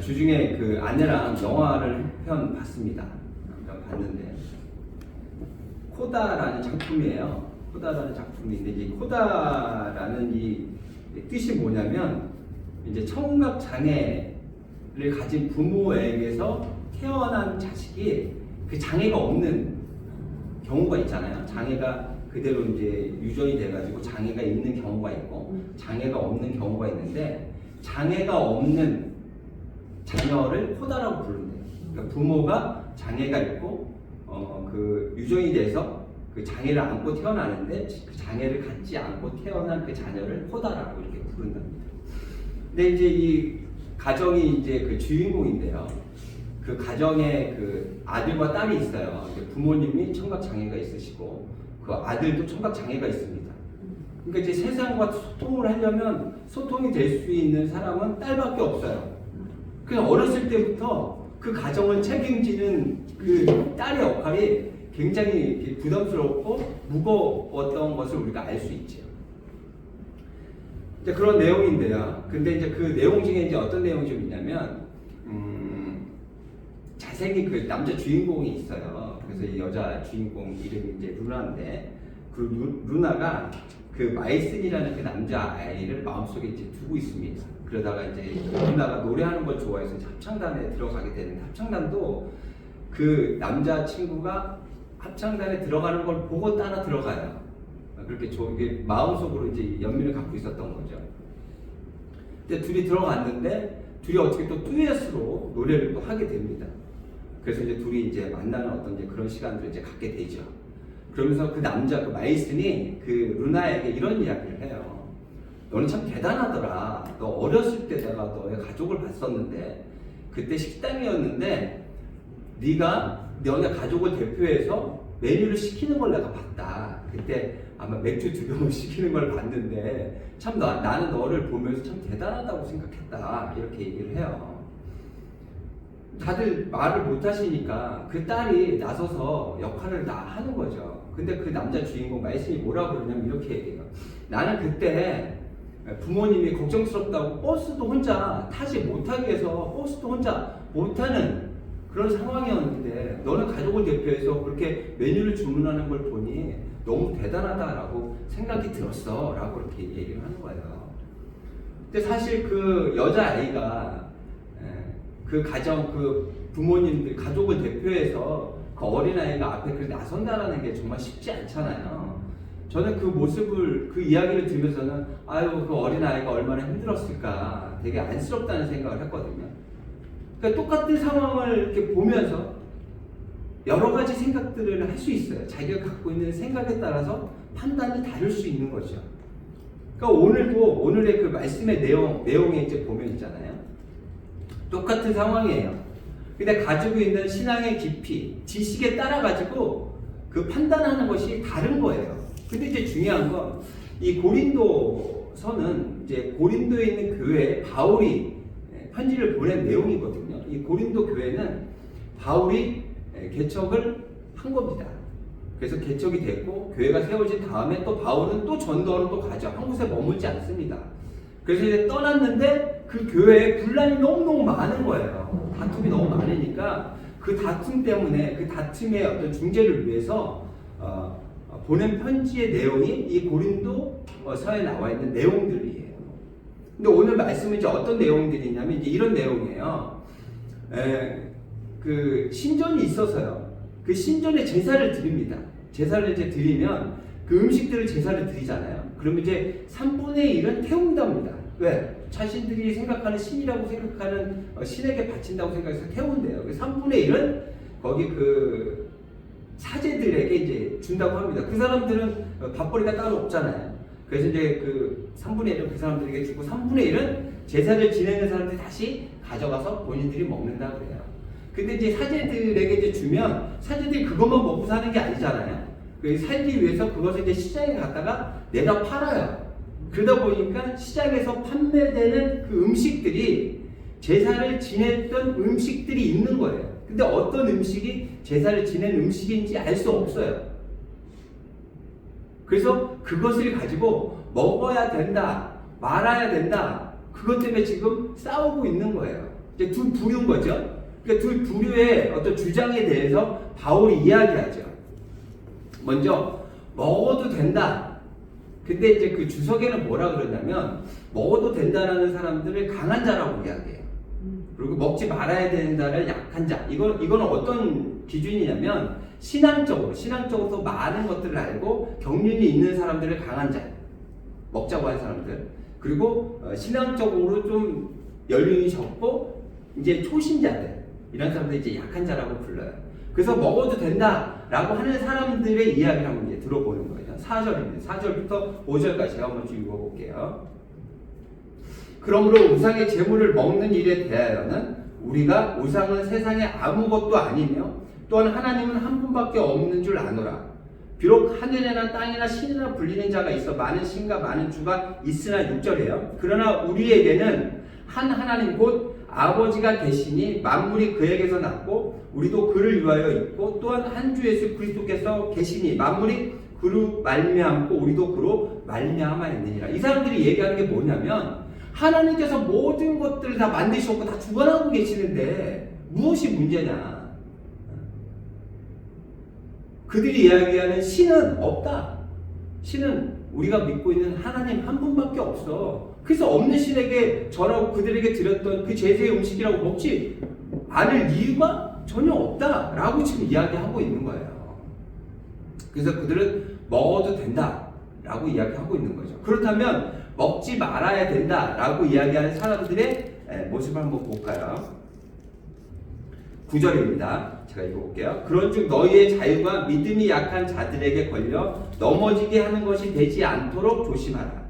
주중에 그 아내랑 영화를 한 편 봤습니다. 한편 봤는데 코다라는 작품이에요. 코다라는 작품인데 이 코다라는 이 뜻이 뭐냐면 이제 청각 장애를 가진 부모에게서 태어난 자식이 그 장애가 없는 경우가 있잖아요. 장애가 그대로 이제 유전이 돼가지고 장애가 있는 경우가 있고 장애가 없는 경우가 있는데 장애가 없는 자녀를 코다라고 부른대요. 그러니까 부모가 장애가 있고 그 유전이 돼서 그 장애를 안고 태어나는데 그 장애를 갖지 않고 태어난 그 자녀를 코다라고 이렇게 부른답니다. 근데 이제 이 가정이 이제 그 주인공인데요. 그 가정에 그 아들과 딸이 있어요. 부모님이 청각 장애가 있으시고 그 아들도 청각 장애가 있습니다. 그러니까 이제 세상과 소통을 하려면 소통이 될 수 있는 사람은 딸밖에 없어요. 그래서 어렸을 때부터 그 가정을 책임지는 그 딸의 역할이 굉장히 부담스럽고 무거웠던 것을 우리가 알 수 있죠. 이제 그런 내용인데요. 근데 이제 그 내용 중에 이제 어떤 내용이 좀 있냐면, 잘생긴 그 남자 주인공이 있어요. 그래서 이 여자 주인공 이름이 이제 루나인데, 그 루나가 그 마이슨이라는 그 남자 아이를 마음속에 이제 두고 있습니다. 그러다가 이제 루나가 노래하는 걸 좋아해서 합창단에 들어가게 되는데, 합창단도 그 남자 친구가 합창단에 들어가는 걸 보고 따라 들어가요. 그렇게 이게 마음속으로 이제 연민을 갖고 있었던 거죠. 근데 둘이 들어갔는데 둘이 어떻게 또 듀엣으로 노래를 또 하게 됩니다. 그래서 이제 둘이 이제 만나는 어떤 이제 그런 시간들을 이제 갖게 되죠. 그러면서 그 남자 그 마이슨이 그 루나에게 이런 이야기를 해요. 너는 참 대단하더라. 너 어렸을 때 내가 너의 가족을 봤었는데 그때 식당이었는데 네가 너네 가족을 대표해서 메뉴를 시키는 걸 내가 봤다. 그때 아마 맥주 2병을 시키는 걸 봤는데 참 나는 너를 보면서 참 대단하다고 생각했다. 이렇게 얘기를 해요. 다들 말을 못 하시니까 그 딸이 나서서 역할을 다 하는 거죠. 근데 그 남자 주인공 마이슨이 뭐라고 그러냐면 이렇게 얘기해요. 나는 그때 부모님이 걱정스럽다고 버스도 혼자 타지 못하게 해서 버스도 혼자 못하는 그런 상황이었는데 너는 가족을 대표해서 그렇게 메뉴를 주문하는 걸 보니 너무 대단하다라고 생각이 들었어 라고 이렇게 얘기를 하는 거예요. 근데 사실 그 여자아이가 그 가정 그 부모님들 가족을 대표해서 그 어린아이가 앞에 그렇게 나선다라는 게 정말 쉽지 않잖아요. 저는 그 모습을 그 이야기를 들으면서는 아유 그 어린아이가 얼마나 힘들었을까 되게 안쓰럽다는 생각을 했거든요. 그러니까 똑같은 상황을 이렇게 보면서 여러 가지 생각들을 할 수 있어요. 자기가 갖고 있는 생각에 따라서 판단이 다를 수 있는 거죠. 그러니까 오늘의 그 말씀의 내용에 이제 보면 있잖아요. 똑같은 상황이에요. 근데 가지고 있는 신앙의 깊이, 지식에 따라 가지고 그 판단하는 것이 다른 거예요. 근데 이제 중요한 건 이 고린도서는 이제 고린도에 있는 교회에 바울이 편지를 보낸 내용이거든요. 이 고린도 교회는 바울이 개척을 한 겁니다. 그래서 개척이 됐고 교회가 세워진 다음에 또 바울은 또 전도를 또 가죠. 한 곳에 머물지 않습니다. 그래서 이제 떠났는데 그 교회에 분란이 너무너무 많은 거예요. 다툼이 너무 많으니까 그 다툼 때문에 그 다툼의 어떤 중재를 위해서 보낸 편지의 내용이 이 고린도서에 나와 있는 내용들이에요. 근데 오늘 말씀은 이제 어떤 내용들이냐면 이제 이런 내용이에요. 그 신전이 있어서요. 그 신전에 제사를 드립니다. 제사를 이제 드리면 그 음식들을 제사를 드리잖아요. 그러면 이제 3분의 1은 태운답니다. 왜? 자신들이 생각하는 신이라고 생각하는 신에게 바친다고 생각해서 태운대요. 3분의 1은 거기 그 사제들에게 이제 준다고 합니다. 그 사람들은 밥벌이가 따로 없잖아요. 그래서 이제 그 3분의 1은 그 사람들에게 주고 3분의 1은 제사를 지내는 사람들이 다시 가져가서 본인들이 먹는다 그래요. 근데 이제 사제들에게 이제 주면 사제들이 그것만 먹고 사는 게 아니잖아요. 살기 위해서 그것을 이제 시장에 갖다가 내다 팔아요. 그러다 보니까 시장에서 판매되는 그 음식들이 제사를 지냈던 음식들이 있는 거예요. 근데 어떤 음식이 제사를 지낸 음식인지 알 수 없어요. 그래서 그것을 가지고 먹어야 된다, 말아야 된다, 그것 때문에 지금 싸우고 있는 거예요. 이제 두 부류인 거죠. 그러니까 두 부류의 어떤 주장에 대해서 바울이 이야기하죠. 먼저 먹어도 된다. 근데 이제 그 주석에는 뭐라 그러냐면 먹어도 된다라는 사람들을 강한 자라고 이야기해요. 그리고 먹지 말아야 된다를 약한 자. 이거는 어떤 기준이냐면 신앙적으로 많은 것들을 알고 경륜이 있는 사람들을 강한 자. 먹자고 하는 사람들. 그리고 신앙적으로 좀 연륜이 적고 이제 초신자들. 이런 사람들 이제 약한 자라고 불러요. 그래서 먹어도 된다라고 하는 사람들의 이야기를 한번 이제 들어보는 거예요. 4절입니다. 4절부터 5절까지 제가 한번 좀 읽어볼게요. 그러므로 우상의 제물을 먹는 일에 대하여는 우리가 우상은 세상에 아무것도 아니며 또한 하나님은 한 분밖에 없는 줄 아노라. 비록 하늘이나 땅이나 신이나 불리는 자가 있어 많은 신과 많은 주가 있으나 6절이에요. 그러나 우리에게는 한 하나님 곧 아버지가 계시니 만물이 그에게서 났고 우리도 그를 위하여 있고 또한 한 주 예수 그리스도께서 계시니 만물이 그로 말미암고 우리도 그로 말미암아있느니라. 이 사람들이 얘기하는 게 뭐냐면 하나님께서 모든 것들을 다 만드셨고 다 주관하고 계시는데 무엇이 문제냐. 그들이 이야기하는 신은 없다. 신은 우리가 믿고 있는 하나님 한 분밖에 없어. 그래서 없는 신에게 저라고 그들에게 드렸던 그 제사의 음식이라고 먹지 않을 이유가 전혀 없다라고 지금 이야기하고 있는 거예요. 그래서 그들은 먹어도 된다라고 이야기하고 있는 거죠. 그렇다면 먹지 말아야 된다라고 이야기하는 사람들의 모습을 한번 볼까요? 9절입니다. 제가 읽어볼게요. 그런즉 너희의 자유가 믿음이 약한 자들에게 걸려 넘어지게 하는 것이 되지 않도록 조심하라.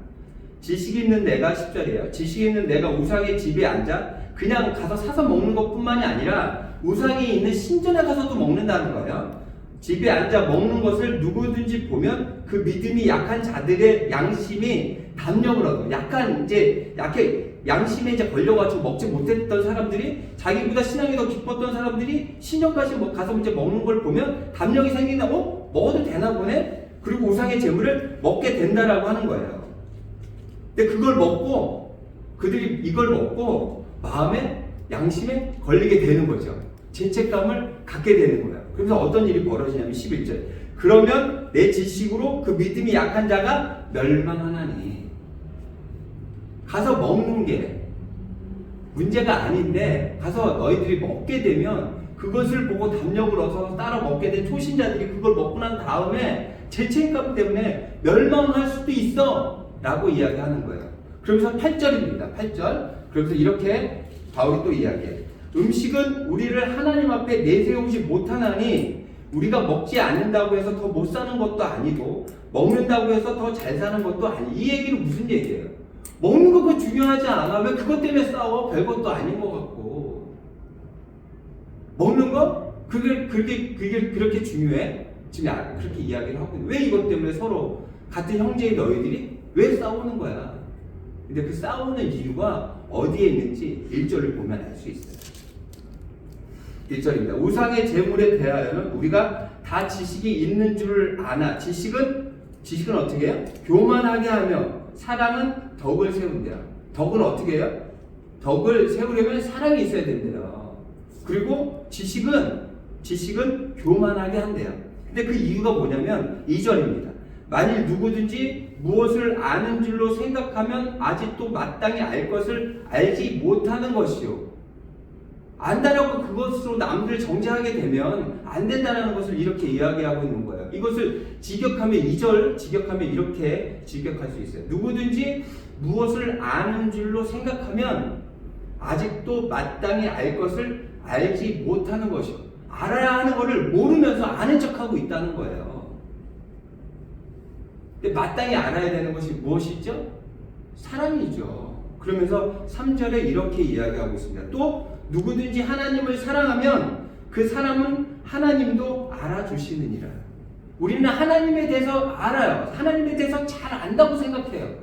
지식 있는 내가 10절이에요. 지식 있는 내가 우상의 집에 앉아 그냥 가서 사서 먹는 것뿐만이 아니라 우상이 있는 신전에 가서도 먹는다는 거예요. 집에 앉아 먹는 것을 누구든지 보면 그 믿음이 약한 자들의 양심이 담력을 얻어. 양심에 이제 걸려가지고 먹지 못했던 사람들이 자기보다 신앙이 더 깊었던 사람들이 신전까지 가서 이제 먹는 걸 보면 담력이 생긴다. 먹어도 되나 보네? 그리고 우상의 재물을 먹게 된다라고 하는 거예요. 근데 그들이 이걸 먹고 마음에 양심에 걸리게 되는 거죠. 죄책감을 갖게 되는 거예요. 그래서 어떤 일이 벌어지냐면 11절. 그러면 내 지식으로 그 믿음이 약한 자가 멸망하나니. 가서 먹는 게 문제가 아닌데 가서 너희들이 먹게 되면 그것을 보고 담력을 얻어서 따라 먹게 된 초신자들이 그걸 먹고 난 다음에 죄책감 때문에 멸망할 수도 있어 라고 이야기하는 거예요. 그러면서 8절입니다. 8절. 그래서 이렇게 바울이 또 이야기해요. 음식은 우리를 하나님 앞에 내세우지 못하나니 우리가 먹지 않는다고 해서 더 못 사는 것도 아니고 먹는다고 해서 더 잘 사는 것도 아니고. 이 얘기는 무슨 얘기예요? 먹는 거 그거 중요하지 않아. 왜 그것 때문에 싸워? 별것도 아닌 것 같고. 먹는 거? 그게 그렇게 중요해? 지금 그렇게 이야기를 하고 있는데 왜 이것 때문에 서로 같은 형제의 너희들이 왜 싸우는 거야? 근데 그 싸우는 이유가 어디에 있는지 1절을 보면 알 수 있어요. 1절입니다. 우상의 제물에 대하여는 우리가 다 지식이 있는 줄을 아나. 지식은 어떻게 해요? 교만하게 하며 사랑은 덕을 세운대요. 덕은 어떻게 해요? 덕을 세우려면 사랑이 있어야 된대요. 그리고 지식은 교만하게 한대요. 근데 그 이유가 뭐냐면 2절입니다. 만일 누구든지 무엇을 아는 줄로 생각하면 아직도 마땅히 알 것을 알지 못하는 것이요. 안다라고 그것으로 남들을 정죄하게 되면 안 된다는 것을 이렇게 이야기하고 있는 거예요. 이것을 직역하면 2절 직역하면 이렇게 직역할 수 있어요. 누구든지 무엇을 아는 줄로 생각하면 아직도 마땅히 알 것을 알지 못하는 것이요. 알아야 하는 것을 모르면서 아는 척하고 있다는 거예요. 근데 마땅히 알아야 되는 것이 무엇이죠? 사랑이죠. 그러면서 3절에 이렇게 이야기하고 있습니다. 또 누구든지 하나님을 사랑하면 그 사람은 하나님도 알아주시느니라. 우리는 하나님에 대해서 알아요. 하나님에 대해서 잘 안다고 생각해요.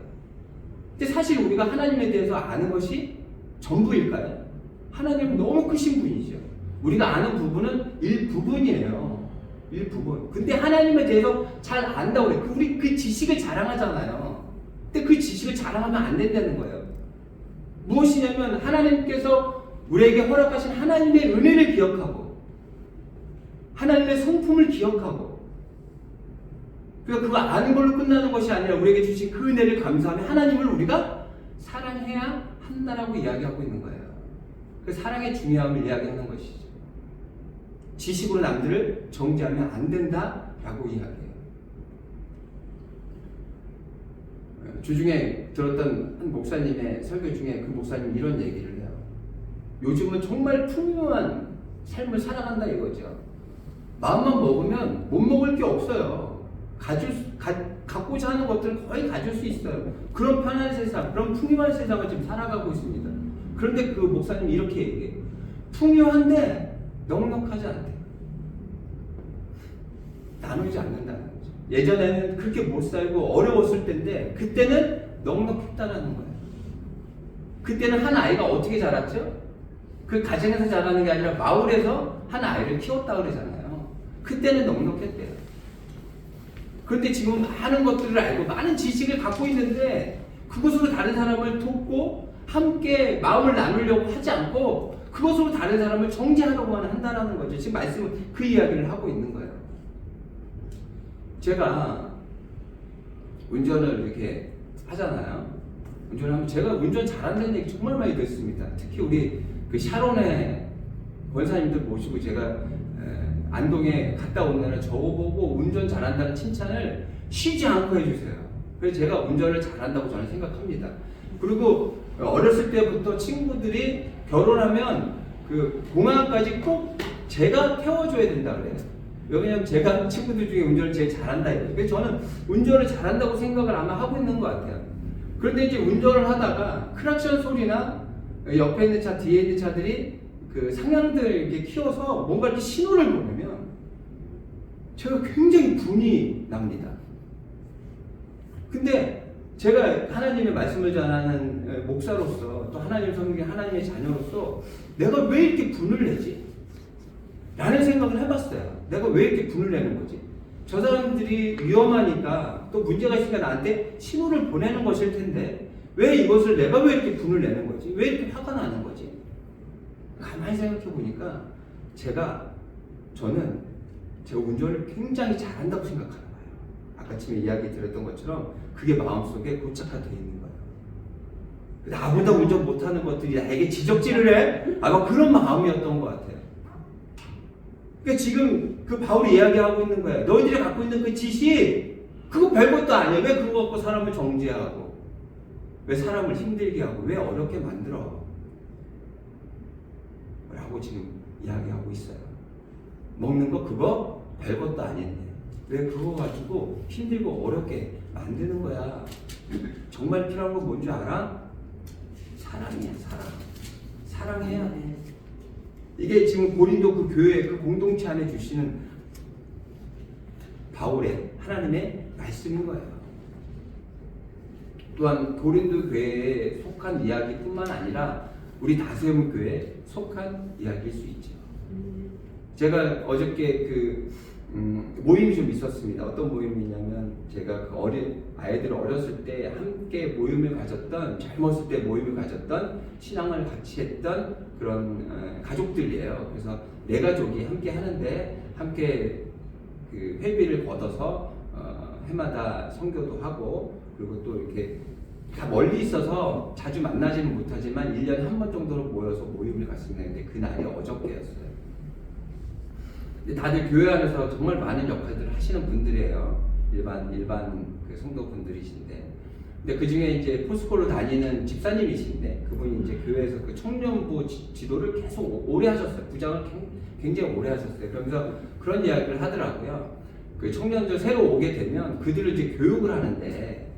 근데 사실 우리가 하나님에 대해서 아는 것이 전부일까요? 하나님은 너무 크신 분이죠. 우리가 아는 부분은 일부분이에요. 일부분. 근데 하나님에 대해서 잘 안다고 그래. 우리 그 지식을 자랑하잖아요. 근데 그 지식을 자랑하면 안 된다는 거예요. 무엇이냐면 하나님께서 우리에게 허락하신 하나님의 은혜를 기억하고 하나님의 성품을 기억하고 그러니까 그거 아는 걸로 끝나는 것이 아니라 우리에게 주신 그 은혜를 감사하며 하나님을 우리가 사랑해야 한다라고 이야기하고 있는 거예요. 그 사랑의 중요함을 이야기하는 것이죠. 지식으로 남들을 정죄하면 안 된다라고 이야기해요. 주중에 들었던 한 목사님의 설교 중에 그 목사님이 이런 얘기를 해요. 요즘은 정말 풍요한 삶을 살아간다 이거죠. 마음만 먹으면 못 먹을 게 없어요. 갖고자 하는 것들을 거의 가질 수 있어요. 그런 편한 세상, 그런 풍요한 세상을 지금 살아가고 있습니다. 그런데 그 목사님이 이렇게 얘기해요. 풍요한데 넉넉하지 않대. 나누지 않는다는 거죠. 예전에는 그렇게 못 살고 어려웠을 때인데 그때는 넉넉했다라는 거예요. 그때는 한 아이가 어떻게 자랐죠? 그 가정에서 자라는 게 아니라 마을에서 한 아이를 키웠다 그러잖아요. 그때는 넉넉했대요. 그런데 지금 많은 것들을 알고 많은 지식을 갖고 있는데 그것으로 다른 사람을 돕고 함께 마음을 나누려고 하지 않고 그것으로 다른 사람을 정죄하려고만 한다라는 거죠. 지금 말씀은 그 이야기를 하고 있는 거예요. 제가 운전을 이렇게 하잖아요. 운전을 하면 제가 운전 잘한다는 얘기 정말 많이 듣습니다. 특히 우리 그 샤론의 권사님들 모시고 제가 안동에 갔다 온 날에 저보고 운전 잘한다는 칭찬을 쉬지 않고 해주세요. 그래서 제가 운전을 잘한다고 저는 생각합니다. 그리고 어렸을 때부터 친구들이 결혼하면 그 공항까지 꼭 제가 태워줘야 된다 그래요. 왜냐면 제가 친구들 중에 운전을 제일 잘한다 이거예요. 그래서 저는 운전을 잘한다고 생각을 아마 하고 있는 것 같아요. 그런데 이제 운전을 하다가 크락션 소리나 옆에 있는 차, 뒤에 있는 차들이 그 상향들 이렇게 키워서 뭔가 이렇게 신호를 보내면 제가 굉장히 분이 납니다. 근데 제가 하나님의 말씀을 전하는 목사로서 또 하나님 성경의 하나님의 자녀로서 내가 왜 이렇게 분을 내지? 라는 생각을 해봤어요. 내가 왜 이렇게 분을 내는 거지? 저 사람들이 위험하니까 또 문제가 있으니까 나한테 신호를 보내는 것일 텐데 왜 이것을 내가 왜 이렇게 분을 내는 거지? 왜 이렇게 화가 나는 거지? 가만히 생각해 보니까 저는 제가 운전을 굉장히 잘한다고 생각하나 봐요. 아까 처음에 이야기 드렸던 것처럼 그게 마음속에 고착화되어 있는 거예요. 나보다 운전 못하는 것들이 나에게 지적질을 해? 아마 그런 마음이었던 것 같아요. 그러니까 지금 그 바울이 이야기하고 있는 거예요. 너희들이 갖고 있는 그 지식 그거 별것도 아니야. 왜 그거 갖고 사람을 정죄하고 왜 사람을 힘들게 하고 왜 어렵게 만들어? 라고 지금 이야기하고 있어요. 먹는 거 그거 별것도 아닌데 왜 그거 가지고 힘들고 어렵게 만드는 거야? 정말 필요한 건 뭔지 알아? 사랑이야. 사랑해야 돼. 이게 지금 고린도 그 교회 그 공동체 안에 주시는 바울의 하나님의 말씀인 거예요. 또한 고린도 교회에 속한 이야기뿐만 아니라 우리 다세움 교회에 속한 이야기일 수 있죠. 제가 어저께 모임이 좀 있었습니다. 어떤 모임이냐면 제가 그 어린 아이들 어렸을 때 함께 모임을 가졌던 젊었을 때 모임을 가졌던 신앙을 같이 했던 그런 가족들이에요. 그래서 네 가족이 함께 하는데 함께 그 회비를 걷어서 해마다 선교도 하고 그리고 또 이렇게 다 멀리 있어서 자주 만나지는 못하지만 1년에 한 번 정도로 모여서 모임을 갔습니다. 근데 그날이 어저께였어요. 다들 교회 안에서 정말 많은 역할들을 하시는 분들이에요. 일반 그 성도분들이신데. 근데 그 중에 이제 포스코로 다니는 집사님이신데 그분이 이제 교회에서 그 청년부 지도를 계속 오래 하셨어요. 부장을 굉장히 오래 하셨어요. 그러면서 그런 이야기를 하더라고요. 그 청년들 새로 오게 되면 그들을 이제 교육을 하는데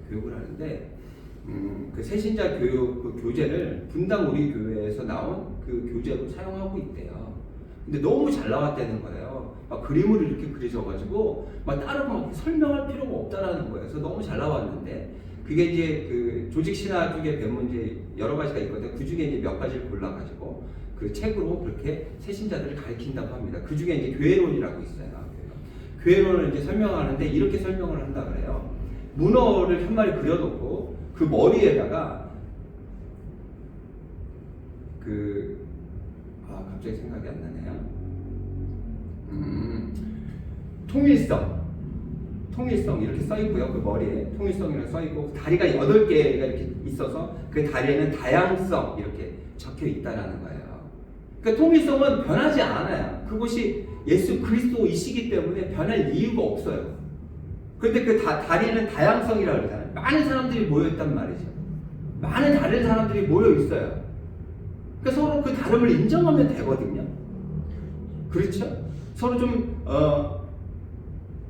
그 새신자 교육 그 교재를 분당 우리 교회에서 나온 그 교재로 사용하고 있대요. 근데 너무 잘 나왔다는 거예요. 막 그림을 이렇게 그려져가지고 막 따로 막 설명할 필요가 없다라는 거예요. 그래서 너무 잘 나왔는데 그게 이제 그 조직 신화 쪽에 배우면 이제 여러 가지가 있거든요. 그 중에 이제 몇 가지를 골라가지고 그 책으로 그렇게 새신자들을 가르친다고 합니다. 그 중에 이제 교회론이라고 있어요. 교회론을 이제 설명하는데 이렇게 설명을 한다 그래요. 문어를 한 마리 그려놓고 그 머리에다가 그 갑자기 생각이 안 나네요. 통일성 이렇게 써 있고요. 그 머리에 통일성이라고 써 있고 다리가 8개가 이렇게 있어서 그 다리에는 다양성 이렇게 적혀 있다라는 거예요. 그러니까 통일성은 변하지 않아요. 그것이 예수 그리스도이시기 때문에 변할 이유가 없어요. 그런데 그 다리는 다양성이라고 그러잖아요. 많은 사람들이 모여 있단 말이죠. 많은 다른 사람들이 모여 있어요. 그러니까 서로 그 다름을 인정하면 되거든요. 그렇죠? 서로 좀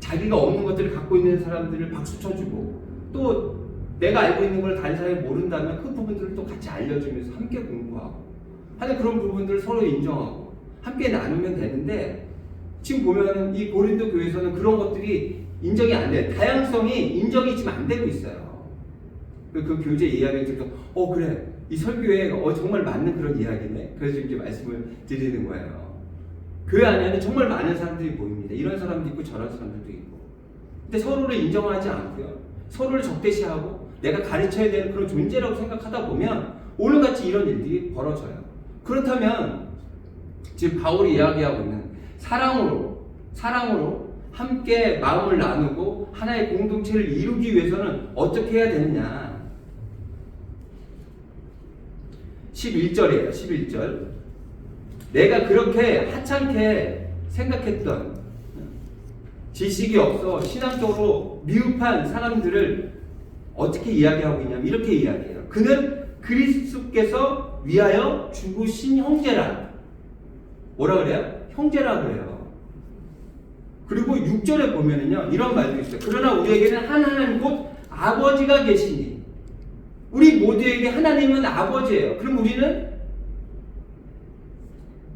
자기가 없는 것들을 갖고 있는 사람들을 박수 쳐주고 또 내가 알고 있는 걸 다른 사람이 모른다면 그 부분들을 또 같이 알려주면서 함께 공부하고 하는 그런 부분들을 서로 인정하고 함께 나누면 되는데 지금 보면 이 고린도 교회에서는 그런 것들이 인정이 안 돼요. 다양성이 인정이 지금 안 되고 있어요. 그 교재 이야기를 듣고 그래 이 설교에 정말 맞는 그런 이야기네. 그래서 이제 말씀을 드리는 거예요. 교회 안에는 정말 많은 사람들이 보입니다. 이런 사람도 있고 저런 사람들도 있고. 근데 서로를 인정하지 않고요. 서로를 적대시하고 내가 가르쳐야 되는 그런 존재라고 생각하다 보면 오늘같이 이런 일들이 벌어져요. 그렇다면 지금 바울이 이야기하고 있는 사랑으로 함께 마음을 나누고 하나의 공동체를 이루기 위해서는 어떻게 해야 되느냐. 11절이에요. 11절. 내가 그렇게 하찮게 생각했던 지식이 없어 신앙적으로 미흡한 사람들을 어떻게 이야기하고 있냐면 이렇게 이야기해요. 그는 그리스도께서 위하여 죽으신 형제라. 뭐라 그래요? 형제라 그래요. 그리고 6절에 보면은요 이런 말도 있어요. 그러나 우리에게는 한 하나님 곧 아버지가 계시니. 우리 모두에게 하나님은 아버지예요. 그럼 우리는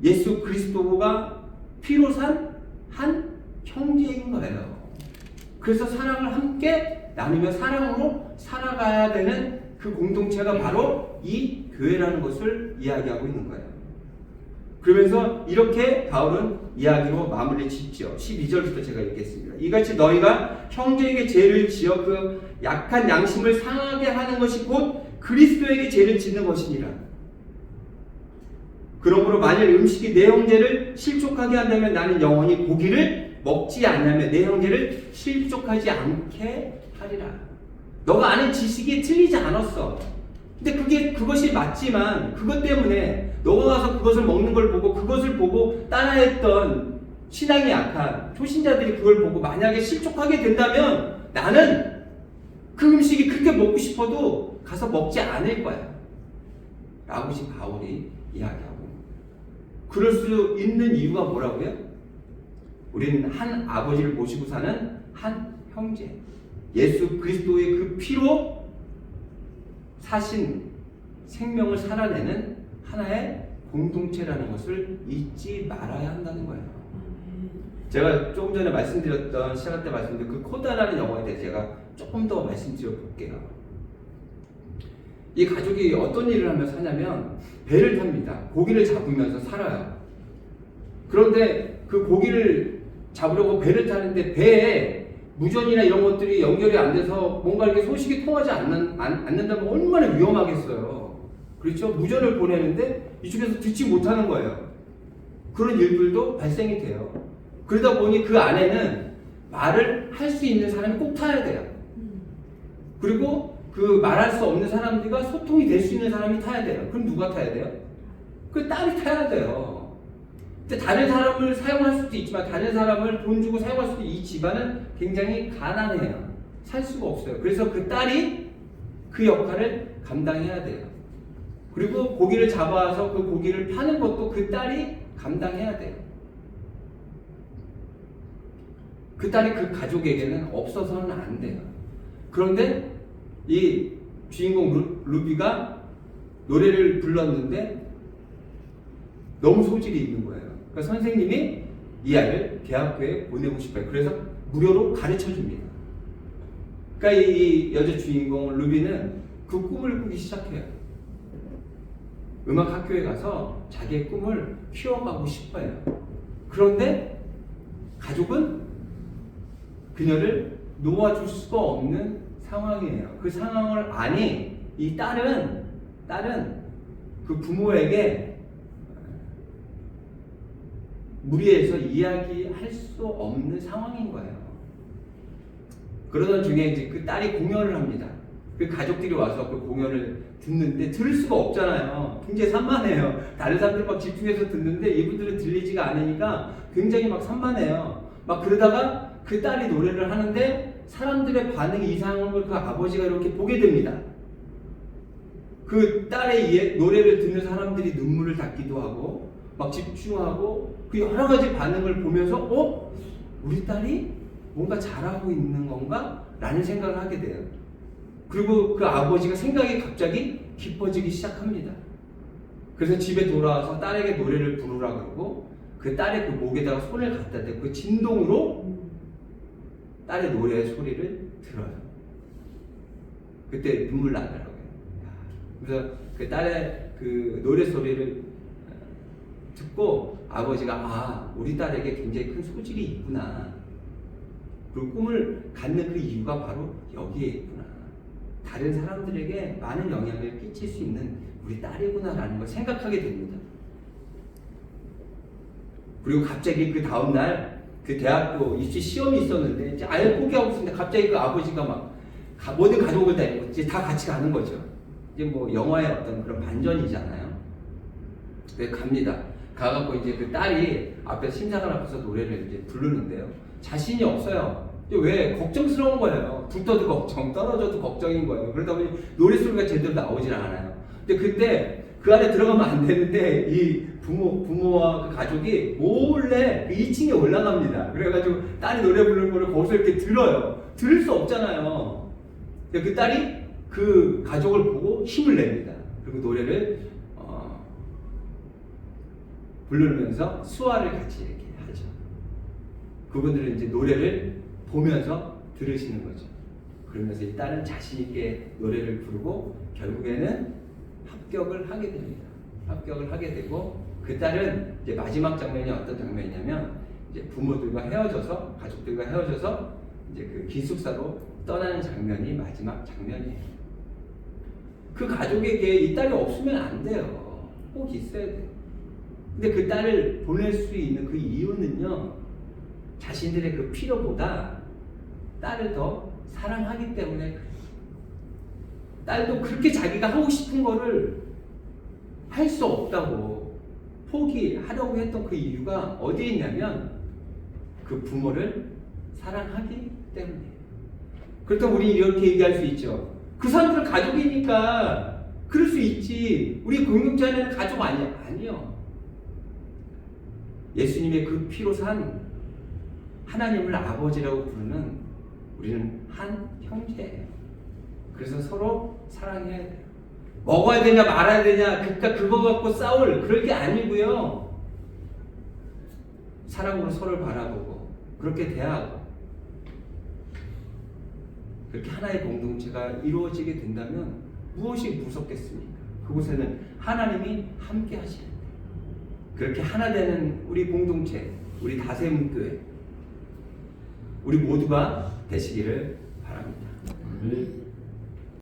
예수 그리스도가 피로 산 한 형제인 거예요. 그래서 사랑을 함께 나누며 사랑으로 살아가야 되는 그 공동체가 바로 이 교회라는 것을 이야기하고 있는 거예요. 그러면서 이렇게 바울은 이야기로 마무리 짓죠. 12절부터 제가 읽겠습니다. 이같이 너희가 형제에게 죄를 지어 그 약한 양심을 상하게 하는 것이 곧 그리스도에게 죄를 짓는 것이니라. 그러므로 만일 음식이 내 형제를 실족하게 한다면 나는 영원히 고기를 먹지 않으며 내 형제를 실족하지 않게 하리라. 너가 아는 지식이 틀리지 않았어. 근데 그것이 맞지만 그것 때문에 너가 가서 그것을 먹는 걸 보고 그것을 보고 따라했던 신앙이 약한 초신자들이 그걸 보고 만약에 실족하게 된다면 나는 그 음식이 그렇게 먹고 싶어도 가서 먹지 않을 거야. 라고 지금 바울이 이야기하고 그럴 수 있는 이유가 뭐라고요? 우리는 한 아버지를 모시고 사는 한 형제, 예수 그리스도의 그 피로 사신 생명을 살아내는 하나의 공동체라는 것을 잊지 말아야 한다는 거예요. 제가 조금 전에 말씀드렸던 시작할 때 말씀드린 그 코다라는 영화에 대해서 제가 조금 더 말씀드려 볼게요. 이 가족이 어떤 일을 하며 사냐면 배를 탑니다. 고기를 잡으면서 살아요. 그런데 그 고기를 잡으려고 배를 타는데 배에 무전이나 이런 것들이 연결이 안 돼서 뭔가 이렇게 소식이 통하지 않는다면 얼마나 위험하겠어요. 그렇죠? 무전을 보내는데 이쪽에서 듣지 못하는 거예요. 그런 일들도 발생이 돼요. 그러다 보니 그 안에는 말을 할 수 있는 사람이 꼭 타야 돼요. 그리고 그 말할 수 없는 사람들과 소통이 될 수 있는 사람이 타야 돼요. 그럼 누가 타야 돼요? 그 딸이 타야 돼요. 근데 다른 사람을 사용할 수도 있지만 다른 사람을 돈 주고 사용할 수도 이 집안은 굉장히 가난해요. 살 수가 없어요. 그래서 그 딸이 그 역할을 감당해야 돼요. 그리고 고기를 잡아와서 그 고기를 파는 것도 그 딸이 감당해야 돼요. 그 딸이 그 가족에게는 없어서는 안 돼요. 그런데 이 주인공 루비가 노래를 불렀는데 너무 소질이 있는 거예요. 그러니까 선생님이 이 아이를 대학교에 보내고 싶어요. 그래서 무료로 가르쳐 줍니다. 그러니까 이 여자 주인공 루비는 그 꿈을 꾸기 시작해요. 음악 학교에 가서 자기의 꿈을 키워가고 싶어요. 그런데 가족은 그녀를 놓아줄 수가 없는 상황이에요. 그 상황을 아니 이 딸은 그 부모에게 무리해서 이야기할 수 없는 상황인 거예요. 그러던 중에 이제 그 딸이 공연을 합니다. 그 가족들이 와서 그 공연을 듣는데 들을 수가 없잖아요. 굉장히 산만해요. 다른 사람들 막 집중해서 듣는데 이분들은 들리지가 않으니까 굉장히 막 산만해요. 막 그러다가 그 딸이 노래를 하는데 사람들의 반응이 이상한 걸 그 아버지가 이렇게 보게 됩니다. 그 딸의 노래를 듣는 사람들이 눈물을 닦기도 하고 막 집중하고 그 여러 가지 반응을 보면서 우리 딸이 뭔가 잘하고 있는 건가? 라는 생각을 하게 돼요. 그리고 그 아버지가 생각이 갑자기 깊어지기 시작합니다. 그래서 집에 돌아와서 딸에게 노래를 부르라 그러고 그 딸의 그 목에다가 손을 갖다 대고 그 진동으로 딸의 노래 소리를 들어요. 그때 눈물 나더라고요. 그래서 그 딸의 그 노래 소리를 듣고 아버지가 우리 딸에게 굉장히 큰 소질이 있구나. 그 꿈을 갖는 그 이유가 바로 여기에 있구나. 다른 사람들에게 많은 영향을 끼칠 수 있는 우리 딸이구나라는 걸 생각하게 됩니다. 그리고 갑자기 그 다음날 그 대학교 입시 시험이 있었는데 이제 아예 포기하고 있었는데 갑자기 그 아버지가 막 모든 가족을 데리고 이제 다 같이 가는 거죠. 이제 뭐 영화의 어떤 그런 반전이잖아요. 네, 갑니다. 가갖고 이제 그 딸이 앞에 심사관 앞에서 노래를 이제 부르는데요. 자신이 없어요. 왜? 걱정스러운 거예요. 붙어도 걱정, 떨어져도 걱정인 거예요. 그러다 보니 노래소리가 제대로 나오질 않아요. 근데 그때 그 안에 들어가면 안 되는데 이 부모와 그 가족이 몰래 그 2층에 올라갑니다. 그래가지고 딸이 노래 부르는 거를 거기서 이렇게 들어요. 들을 수 없잖아요. 그 딸이 그 가족을 보고 힘을 냅니다. 그리고 노래를 부르면서 수화를 같이 이렇게 하죠. 그분들은 이제 노래를 보면서 들으시는 거죠. 그러면서 이 딸은 자신 있게 노래를 부르고 결국에는 합격을 하게 됩니다. 합격을 하게 되고 그 딸은 이제 마지막 장면이 어떤 장면이냐면 이제 부모들과 헤어져서 가족들과 헤어져서 이제 그 기숙사로 떠나는 장면이 마지막 장면이에요. 그 가족에게 이 딸이 없으면 안 돼요. 꼭 있어야 돼요. 근데 그 딸을 보낼 수 있는 그 이유는요, 자신들의 그 필요보다 딸을 더 사랑하기 때문에 그래요. 딸도 그렇게 자기가 하고 싶은 거를 할 수 없다고 포기하려고 했던 그 이유가 어디에 있냐면 그 부모를 사랑하기 때문이에요. 그렇다면 우리 이렇게 얘기할 수 있죠. 그 사람들은 가족이니까 그럴 수 있지. 우리 공동체는 가족 아니야. 아니요. 예수님의 그 피로 산 하나님을 아버지라고 부르는 우리는 한 형제예요. 그래서 서로 사랑해야 돼요. 먹어야 되냐 말아야 되냐 그러니까 그거 갖고 싸울 그럴 게 아니고요. 사랑으로 서로를 바라보고 그렇게 대하고 그렇게 하나의 공동체가 이루어지게 된다면 무엇이 무섭겠습니까? 그곳에는 하나님이 함께 하시는 거예요. 그렇게 하나 되는 우리 공동체, 우리 다세문교회 우리 모두가 되시기를 바랍니다.